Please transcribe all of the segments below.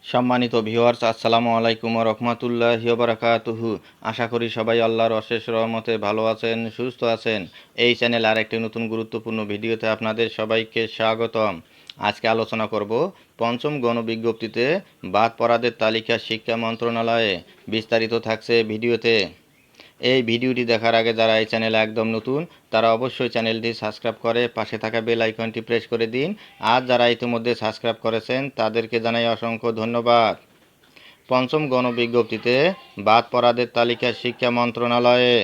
সম্মানিত ভিউয়ার্স, আসসালামু আলাইকুম ওয়া রাহমাতুল্লাহি ওয়া বারাকাতুহু। আশা করি সবাই আল্লাহর অশেষ রহমতে ভালো আছেন, সুস্থ আছেন। এই চ্যানেল আর একটি নতুন গুরুত্বপূর্ণ ভিডিওতে আপনাদের সবাইকে স্বাগতম। আজকে আলোচনা করব পঞ্চম গণবিজ্ঞপ্তিতে বাদ পড়াদের তালিকা শিক্ষা মন্ত্রণালয়ে। বিস্তারিত থাকছে ভিডিওতে। এই ভিডিওটি দেখার আগে যারা এই চ্যানেলে একদম নতুন তারা অবশ্যই চ্যানেলটি সাবস্ক্রাইব করে পাশে থাকা বেল আইকনটি প্রেস করে দিন। আর যারা ইতিমধ্যে সাবস্ক্রাইব করেছেন তাদেরকে জানাই অসংখ্য ধন্যবাদ। পঞ্চম গণবিজ্ঞপ্তিতে বাদ পড়াদের তালিকা শিক্ষা মন্ত্রণালয়ে।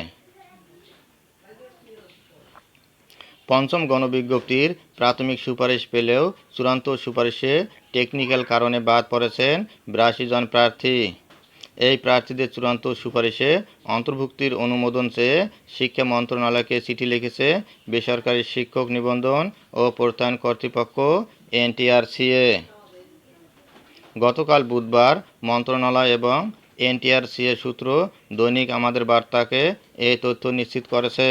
পঞ্চম গণবিজ্ঞপ্তির প্রাথমিক সুপারিশ পেলেও চূড়ান্ত সুপারিশে টেকনিক্যাল কারণে বাদ পড়েছেন ৮২ জন প্রার্থী। এই প্রার্থীদের চূড়ান্ত সুপারিশে অন্তর্ভুক্তির অনুমোদন চেয়ে শিক্ষা মন্ত্রণালয়কে চিঠি লিখেছে বেসরকারি শিক্ষক নিবন্ধন ও প্রত্যয়ন কর্তৃপক্ষ এনটিআরসিএ। গতকাল বুধবার মন্ত্রণালয় এবং এনটিআরসিএ সূত্র দৈনিক আমাদের বার্তাকে এই তথ্য নিশ্চিত করেছে।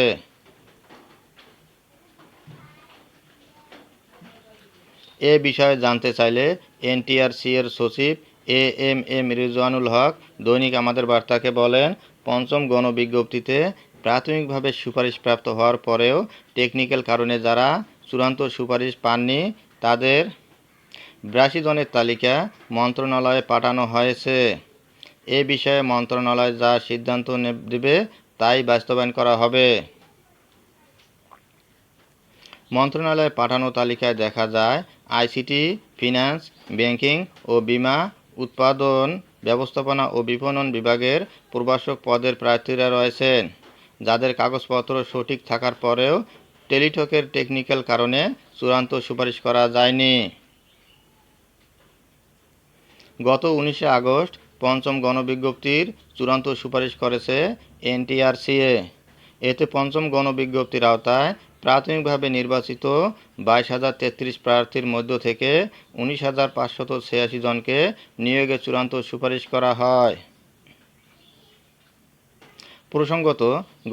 এ বিষয়ে জানতে চাইলে এনটিআরসিএর সচিব এএমএম রিজওয়ানুল হক দৈনিক আমাদের বার্তাকে বলেন, পঞ্চম গণবিজ্ঞপ্তিতে প্রাথমিকভাবে সুপারিশপ্রাপ্ত হওয়ার পরেও টেকনিক্যাল কারণে যারা চূড়ান্ত সুপারিশ পাননি তাদের ৮২ জনের তালিকা মন্ত্রণালয়ে পাঠানো হয়েছে। এ বিষয়ে মন্ত্রণালয় যা সিদ্ধান্ত দেবে তাই বাস্তবায়ন করা হবে। মন্ত্রণালয়ে পাঠানো তালিকায় দেখা যায় আইসিটি, ফিন্যান্স, ব্যাংকিং ও বীমা, উৎপাদন, ব্যবস্থাপনা ও বিপণন বিভাগের প্রভাষক পদের প্রার্থীরা রয়েছেন, যাদের কাগজপত্র সঠিক থাকার পরেও টেলিটকের টেকনিক্যাল কারণে চূড়ান্ত সুপারিশ করা যায়নি। গত ১৯ আগস্ট পঞ্চম গণবিজ্ঞপ্তির চূড়ান্ত সুপারিশ করেছে এনটিআরসিএ। এতে পঞ্চম গণবিজ্ঞপ্তির আওতায় প্রাথমিকভাবে নির্বাচিত ২২,০৩৩ প্রার্থীর মধ্য থেকে ১৯,৫৮৬ জনকে নিয়োগের চূড়ান্ত সুপারিশ করা হয়। প্রসঙ্গত,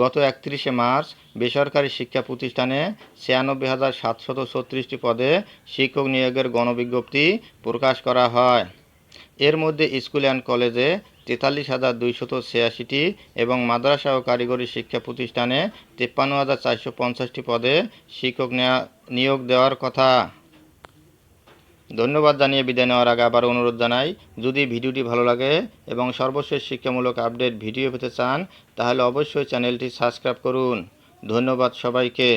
গত ৩১ মার্চ বেসরকারি শিক্ষা প্রতিষ্ঠানে ৯৬,৭৩৬টি পদে শিক্ষক নিয়োগের গণবিজ্ঞপ্তি প্রকাশ করা হয়। এর মধ্যে স্কুল অ্যান্ড কলেজে ৪৩,২৮৬টি এবং মাদ্রাসা ও কারিগরি শিক্ষা প্রতিষ্ঠানে ৫৩,৪৫০টি পদে শিক্ষক নিয়োগ দেওয়ার কথা। ধন্যবাদ জানিয়ে বিদায় নেওয়ার আগে আবার অনুরোধ জানাই, যদি ভিডিওটি ভালো লাগে এবং সর্বশেষ শিক্ষামূলক আপডেট ভিডিও পেতে চান তাহলে অবশ্যই চ্যানেলটি সাবস্ক্রাইব করুন। ধন্যবাদ সবাইকে।